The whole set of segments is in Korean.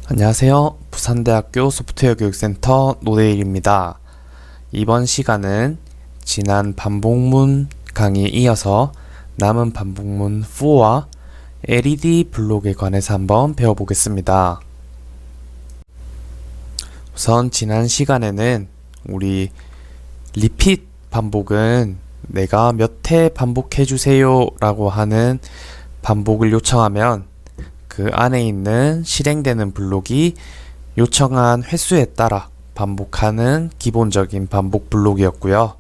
안녕하세요. 부산대학교 소프트웨어 교육센터 노대일입니다. 이번 시간은 지난 반복문 강의에 이어서 남은 반복문 4와 LED 블록에 관해서 한번 배워보겠습니다. 우선 지난 시간에는 우리 리핏 반복은 내가 몇 회 반복해주세요 라고 하는 반복을 요청하면 그 안에 있는 실행되는 블록이 요청한 횟수에 따라 반복하는 기본적인 반복 블록이었고요.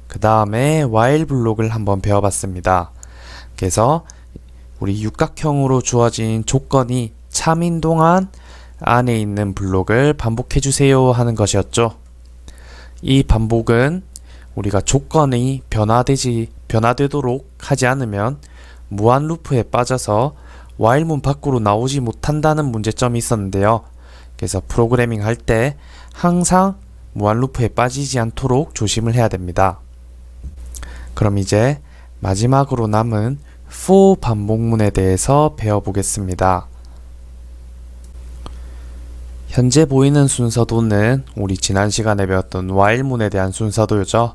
그 다음에 while 블록을 한번 배워봤습니다. 그래서 우리 육각형으로 주어진 조건이 참인 동안 안에 있는 블록을 반복해주세요 하는 것이었죠. 이 반복은 우리가 조건이 변화되도록 하지 않으면 무한 루프에 빠져서 while문 밖으로 나오지 못한다는 문제점이 있었는데요. 그래서 프로그래밍 할 때 항상 무한 루프에 빠지지 않도록 조심을 해야 됩니다. 그럼 이제 마지막으로 남은 for 반복문에 대해서 배워보겠습니다. 현재 보이는 순서도는 우리 지난 시간에 배웠던 while문에 대한 순서도죠.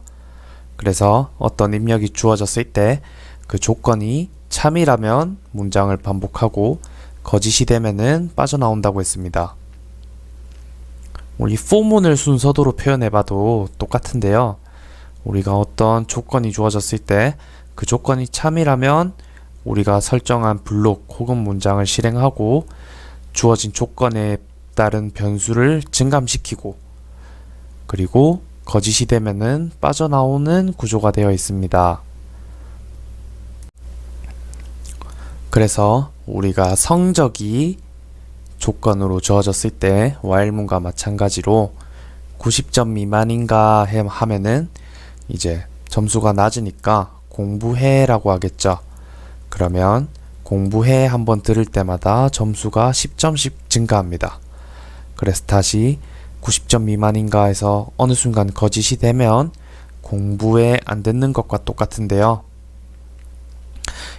그래서 어떤 입력이 주어졌을 때 그 조건이 참이라면 문장을 반복하고 거짓이 되면은 빠져나온다고 했습니다. 우리 for문을 순서도로 표현해봐도 똑같은데요. 우리가 어떤 조건이 주어졌을 때 그 조건이 참이라면 우리가 설정한 블록 혹은 문장을 실행하고 주어진 조건에 따른 변수를 증감시키고 그리고 거짓이 되면은 빠져나오는 구조가 되어 있습니다. 그래서 우리가 성적이 조건으로 주어졌을 때 while문과 마찬가지로 90점 미만인가 하면은 이제 점수가 낮으니까 공부해 라고 하겠죠. 그러면 공부해 한번 들을 때마다 점수가 10점씩 증가합니다. 그래서 다시 90점 미만인가 해서 어느 순간 거짓이 되면 공부해 안 듣는 것과 똑같은데요.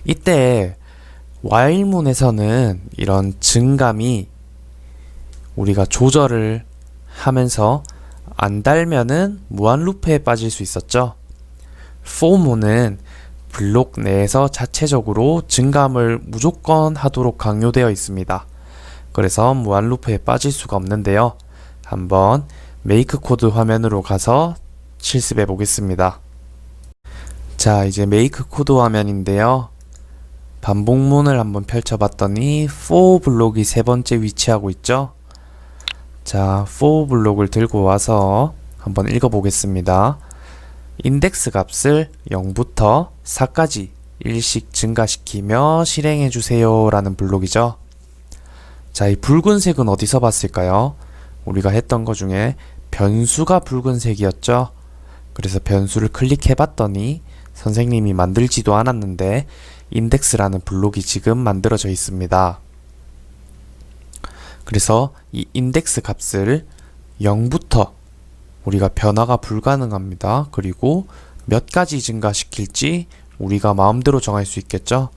이때 while문에서는 이런 증감이 우리가 조절을 하면서 안 달면은 무한 루프에 빠질 수 있었죠. for문은 블록 내에서 자체적으로 증감을 무조건 하도록 강요되어 있습니다. 그래서 무한 루프에 빠질 수가 없는데요. 한번 메이크 코드 화면으로 가서 실습해 보겠습니다. 자, 이제 메이크 코드 화면인데요. 반복문을 한번 펼쳐봤더니 for 블록이 세 번째 위치하고 있죠. 자, for 블록을 들고 와서 한번 읽어보겠습니다. 인덱스 값을 0부터 4까지 일씩 증가시키며 실행해주세요 라는 블록이죠. 자, 이 붉은색은 어디서 봤을까요? 우리가 했던 것 중에 변수가 붉은색이었죠. 그래서 변수를 클릭해봤더니 선생님이 만들지도 않았는데 인덱스라는 블록이 지금 만들어져 있습니다. 그래서 이 인덱스 값을 0부터 우리가 변화가 불가능합니다. 그리고 몇 가지 증가시킬지 우리가 마음대로 정할 수 있겠죠.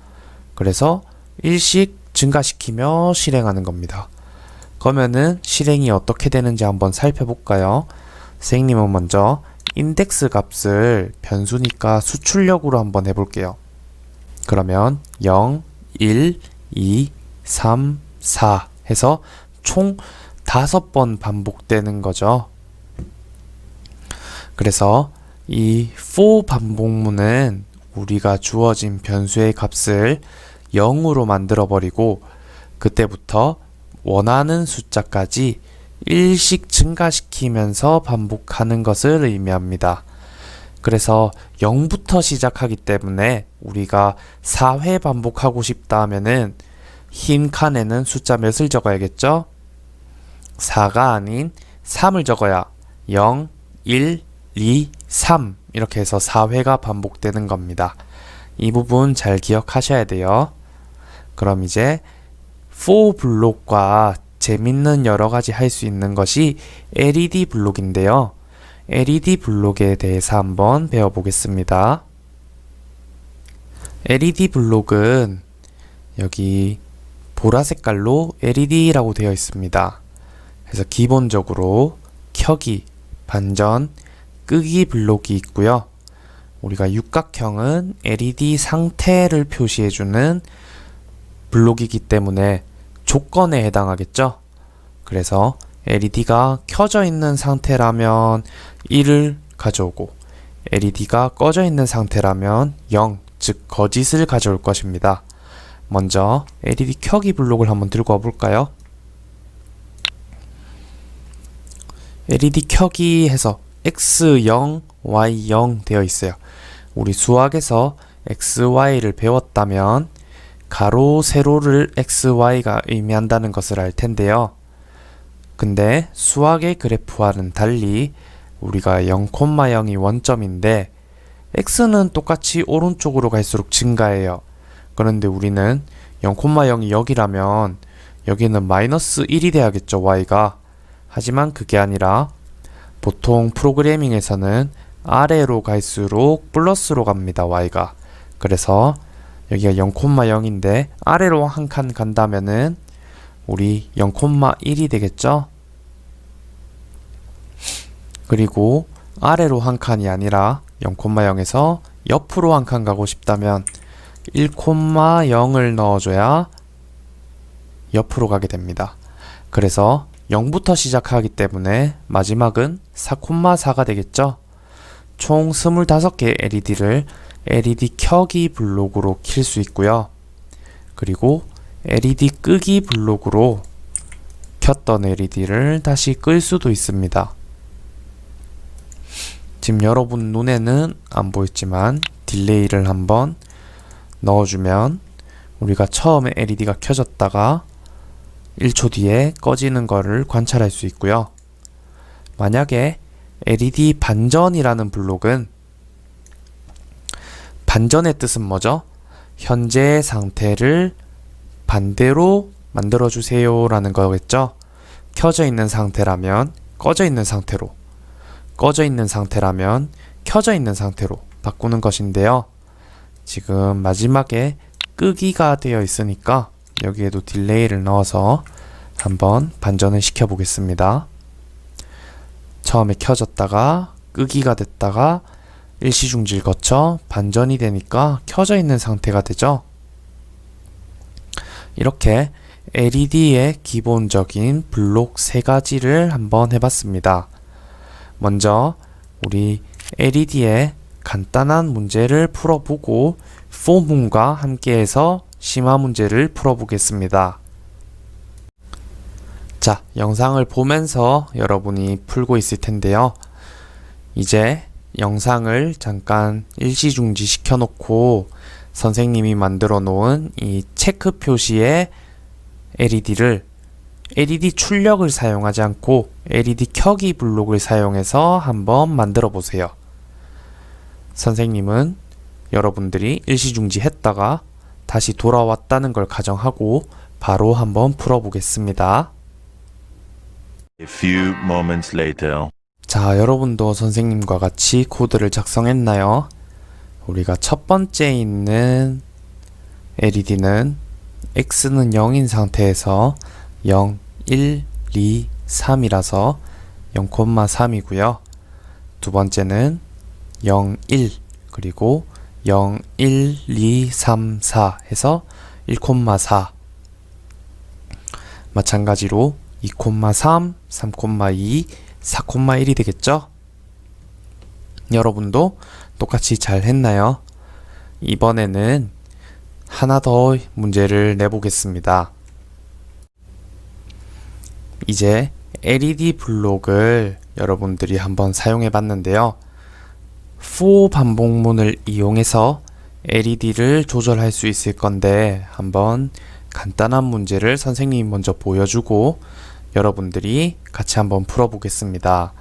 그래서 일씩 증가시키며 실행하는 겁니다. 그러면은 실행이 어떻게 되는지 한번 살펴볼까요? 선생님은 먼저 인덱스 값을 변수니까 수출력으로 한번 해볼게요. 그러면 0, 1, 2, 3, 4 해서 총 5번 반복되는 거죠. 그래서 이 for 반복문은 우리가 주어진 변수의 값을 0으로 만들어 버리고 그때부터 원하는 숫자까지 일씩 증가시키면서 반복하는 것을 의미합니다. 그래서 0부터 시작하기 때문에 우리가 4회 반복하고 싶다 하면은 흰 칸에는 숫자 몇을 적어야겠죠? 4가 아닌 3을 적어야 0, 1, 2, 3 이렇게 해서 4회가 반복되는 겁니다. 이 부분 잘 기억하셔야 돼요. 그럼 이제 for 블록과 재밌는 여러가지 할 수 있는 것이 LED 블록인데요. LED 블록에 대해서 한번 배워보겠습니다. LED 블록은 여기 보라 색깔로 LED라고 되어 있습니다. 그래서 기본적으로 켜기, 반전, 끄기 블록이 있고요. 우리가 육각형은 LED 상태를 표시해주는 블록이기 때문에 조건에 해당하겠죠. 그래서 LED가 켜져 있는 상태라면 1을 가져오고 LED가 꺼져 있는 상태라면 0, 즉 거짓을 가져올 것입니다. 먼저 LED 켜기 블록을 한번 들고 와볼까요? LED 켜기 해서 X0, Y0 되어 있어요. 우리 수학에서 XY를 배웠다면 가로, 세로를 XY가 의미한다는 것을 알 텐데요. 근데 수학의 그래프와는 달리 우리가 0,0이 원점인데 X는 똑같이 오른쪽으로 갈수록 증가해요. 그런데 우리는 0,0이 여기라면 여기는 마이너스 1이 돼야겠죠, Y가. 하지만 그게 아니라 보통 프로그래밍에서는 아래로 갈수록 플러스로 갑니다, Y가. 그래서 여기가 0,0인데 아래로 한 칸 간다면은 우리 0,1이 되겠죠? 그리고 아래로 한 칸이 아니라 0,0에서 옆으로 한 칸 가고 싶다면 1,0을 넣어줘야 옆으로 가게 됩니다. 그래서 0부터 시작하기 때문에 마지막은 4,4가 되겠죠? 총 25개의 LED를 LED 켜기 블록으로 킬 수 있고요. 그리고 LED 끄기 블록으로 켰던 LED를 다시 끌 수도 있습니다. 지금 여러분 눈에는 안 보였지만 딜레이를 한번 넣어주면 우리가 처음에 LED가 켜졌다가 1초 뒤에 꺼지는 것을 관찰할 수 있고요. 만약에 LED 반전이라는 블록은 반전의 뜻은 뭐죠? 현재의 상태를 반대로 만들어주세요 라는 거겠죠? 켜져 있는 상태라면 꺼져 있는 상태로, 꺼져 있는 상태라면 켜져 있는 상태로 바꾸는 것인데요. 지금 마지막에 끄기가 되어 있으니까 여기에도 딜레이를 넣어서 한번 반전을 시켜 보겠습니다. 처음에 켜졌다가 끄기가 됐다가 일시중지를 거쳐 반전이 되니까 켜져 있는 상태가 되죠. 이렇게 LED의 기본적인 블록 3가지를 한번 해봤습니다. 먼저 우리 LED의 간단한 문제를 풀어보고 포문과 함께해서 심화 문제를 풀어보겠습니다. 자, 영상을 보면서 여러분이 풀고 있을 텐데요. 이제 영상을 잠깐 일시중지 시켜놓고 선생님이 만들어 놓은 이 체크 표시의 LED를 LED 출력을 사용하지 않고 LED 켜기 블록을 사용해서 한번 만들어 보세요. 선생님은 여러분들이 일시중지 했다가 다시 돌아왔다는 걸 가정하고 바로 한번 풀어보겠습니다. A few moments later. 자, 여러분도 선생님과 같이 코드를 작성했나요? 우리가 첫 번째 있는 LED는 X는 0인 상태에서 0, 1, 2, 3이라서 0,3이고요. 두 번째는 0, 1 그리고 0, 1, 2, 3, 4 해서 1,4 마찬가지로 2,3, 3,2, 4,1이 되겠죠? 여러분도 똑같이 잘 했나요? 이번에는 하나 더 문제를 내보겠습니다. 이제 LED 블록을 여러분들이 한번 사용해 봤는데요. for 반복문을 이용해서 LED를 조절할 수 있을 건데 한번 간단한 문제를 선생님이 먼저 보여주고 여러분들이 같이 한번 풀어보겠습니다.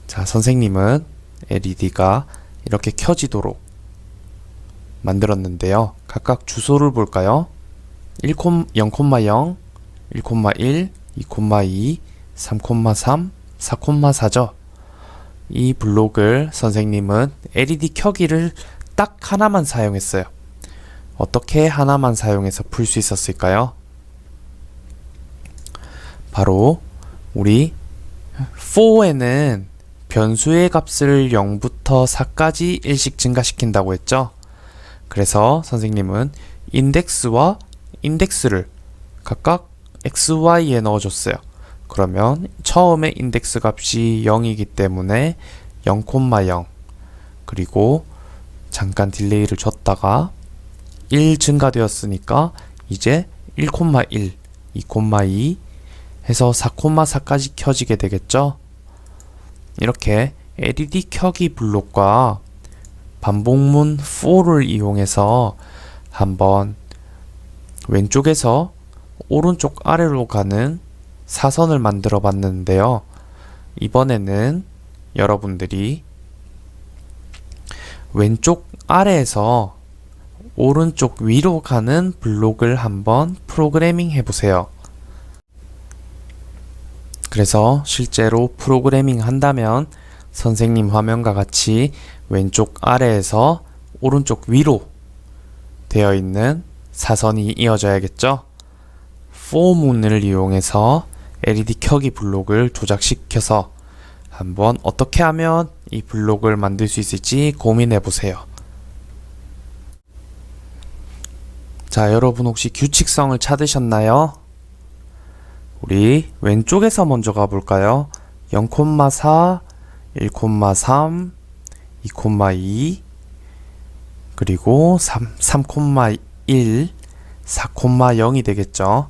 자, 선생님은 LED가 이렇게 켜지도록 만들었는데요. 각각 주소를 볼까요? 0,0, 1,1, 2,2, 3,3, 4,4죠. 이 블록을 선생님은 LED 켜기를 딱 하나만 사용했어요. 어떻게 하나만 사용해서 풀 수 있었을까요? 바로 우리 for에는 변수의 값을 0부터 4까지 일씩 증가시킨다고 했죠? 그래서 선생님은 인덱스와 인덱스를 각각 xy에 넣어줬어요. 그러면 처음에 인덱스 값이 0이기 때문에 0,0 그리고 잠깐 딜레이를 줬다가 1 증가되었으니까 이제 1,1, 2,2 해서 4,4까지 켜지게 되겠죠? 이렇게 LED 켜기 블록과 반복문 for를 이용해서 한번 왼쪽에서 오른쪽 아래로 가는 사선을 만들어 봤는데요. 이번에는 여러분들이 왼쪽 아래에서 오른쪽 위로 가는 블록을 한번 프로그래밍 해보세요. 그래서 실제로 프로그래밍 한다면 선생님 화면과 같이 왼쪽 아래에서 오른쪽 위로 되어 있는 사선이 이어져야겠죠? for문을 이용해서 LED 켜기 블록을 조작시켜서 한번 어떻게 하면 이 블록을 만들 수 있을지 고민해 보세요. 자, 여러분 혹시 규칙성을 찾으셨나요? 우리 왼쪽에서 먼저 가볼까요? 0,4, 1,3, 2,2 그리고 3,1, 4,0이 되겠죠.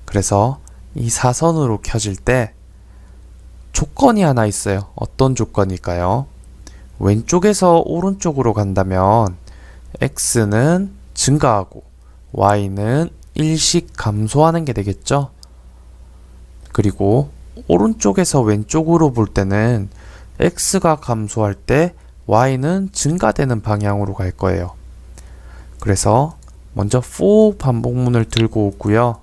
그래서 이 사선으로 켜질 때 조건이 하나 있어요. 어떤 조건일까요? 왼쪽에서 오른쪽으로 간다면 x는 증가하고 y는 일씩 감소하는 게 되겠죠. 그리고 오른쪽에서 왼쪽으로 볼 때는 x가 감소할 때 y는 증가되는 방향으로 갈 거예요. 그래서 먼저 for 반복문을 들고 오고요.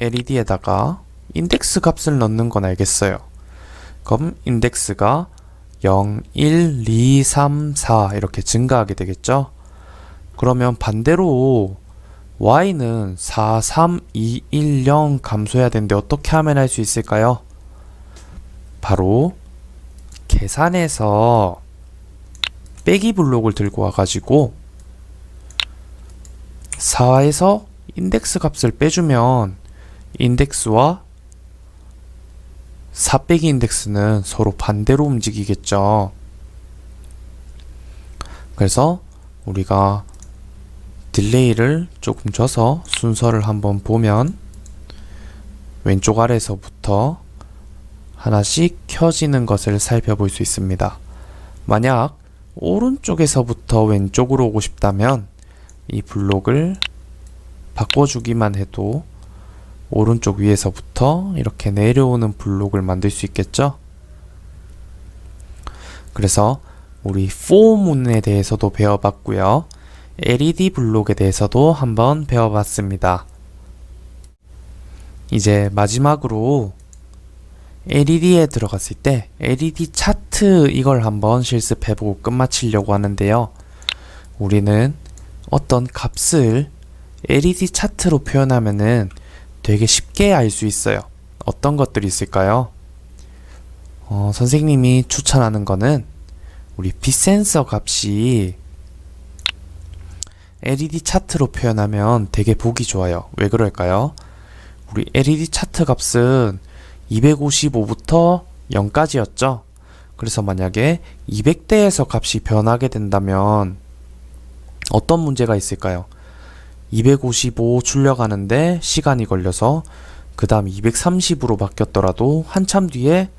LED에다가 인덱스 값을 넣는 건 알겠어요. 그럼 인덱스가 0, 1, 2, 3, 4 이렇게 증가하게 되겠죠. 그러면 반대로 y는 4, 3, 2, 1, 0 감소해야 되는데 어떻게 하면 할 수 있을까요? 바로 계산해서 빼기 블록을 들고 와가지고 4에서 인덱스 값을 빼주면 인덱스와 4 빼기 인덱스는 서로 반대로 움직이겠죠. 그래서 우리가 딜레이를 조금 줘서 순서를 한번 보면 왼쪽 아래에서부터 하나씩 켜지는 것을 살펴볼 수 있습니다. 만약 오른쪽에서부터 왼쪽으로 오고 싶다면 이 블록을 바꿔주기만 해도 오른쪽 위에서부터 이렇게 내려오는 블록을 만들 수 있겠죠? 그래서 우리 for문에 대해서도 배워봤고요. LED 블록에 대해서도 한번 배워봤습니다. 이제 마지막으로 LED에 들어갔을 때 LED 차트 이걸 한번 실습해보고 끝마치려고 하는데요. 우리는 어떤 값을 LED 차트로 표현하면은 되게 쉽게 알 수 있어요. 어떤 것들이 있을까요? 선생님이 추천하는 거는 우리 빛센서 값이 LED 차트로 표현하면 되게 보기 좋아요. 왜 그럴까요? 우리 LED 차트 값은 255부터 0까지였죠. 그래서 만약에 200대에서 값이 변하게 된다면 어떤 문제가 있을까요? 255 출력하는데 시간이 걸려서 그 다음 230으로 바뀌었더라도 한참 뒤에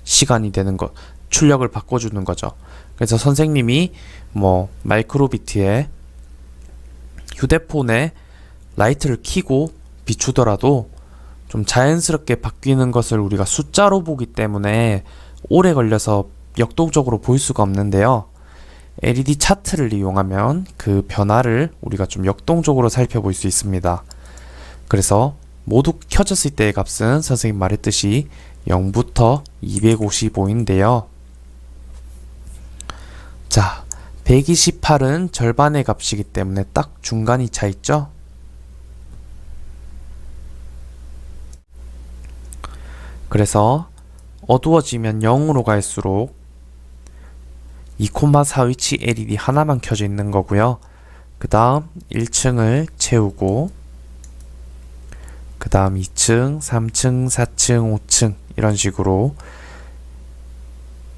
시간이 되는 것, 출력을 바꿔주는 거죠. 그래서 선생님이 마이크로비트에 휴대폰에 라이트를 켜고 비추더라도 좀 자연스럽게 바뀌는 것을 우리가 숫자로 보기 때문에 오래 걸려서 역동적으로 볼 수가 없는데요. LED 차트를 이용하면 그 변화를 우리가 좀 역동적으로 살펴볼 수 있습니다. 그래서 모두 켜졌을 때의 값은 선생님 말했듯이 0부터 255인데요. 자, 128은 절반의 값이기 때문에 딱 중간이 차 있죠? 그래서 어두워지면 0으로 갈수록 2,4 위치 LED 하나만 켜져 있는 거고요. 그 다음 1층을 채우고 그 다음 2층, 3층, 4층, 5층 이런 식으로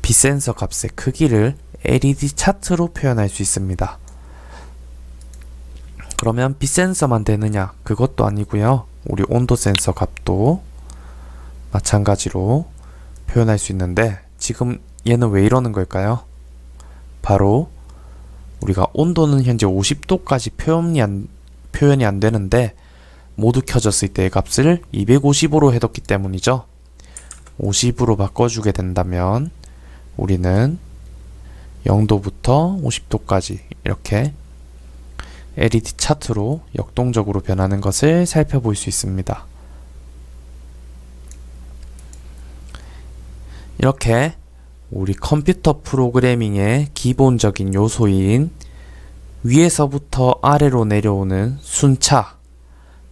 빛 센서 값의 크기를 LED 차트로 표현할 수 있습니다. 그러면 빛 센서만 되느냐? 그것도 아니고요. 우리 온도 센서 값도 마찬가지로 표현할 수 있는데 지금 얘는 왜 이러는 걸까요? 바로 우리가 온도는 현재 50도까지 표현이 안 되는데 모두 켜졌을 때의 값을 250으로 해뒀기 때문이죠. 50으로 바꿔주게 된다면 우리는 0도부터 50도까지 이렇게 LED 차트로 역동적으로 변하는 것을 살펴볼 수 있습니다. 이렇게 우리 컴퓨터 프로그래밍의 기본적인 요소인 위에서부터 아래로 내려오는 순차,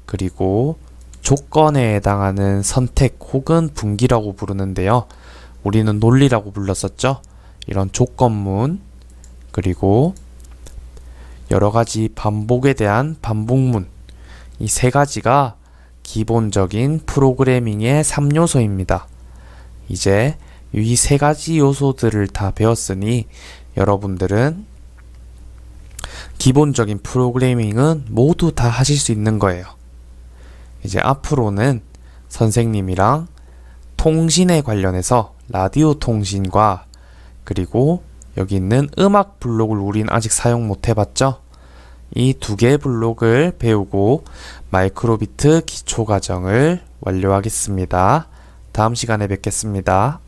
그리고 조건에 해당하는 선택 혹은 분기라고 부르는데요. 우리는 논리라고 불렀었죠. 이런 조건문, 그리고 여러가지 반복에 대한 반복문, 이 세 가지가 기본적인 프로그래밍의 3요소입니다. 이제 이 세 가지 요소들을 다 배웠으니 여러분들은 기본적인 프로그래밍은 모두 다 하실 수 있는 거예요. 이제 앞으로는 선생님이랑 통신에 관련해서 라디오 통신과 그리고 여기 있는 음악 블록을 우린 아직 사용 못 해봤죠? 이 두 개의 블록을 배우고 마이크로비트 기초 과정을 완료하겠습니다. 다음 시간에 뵙겠습니다.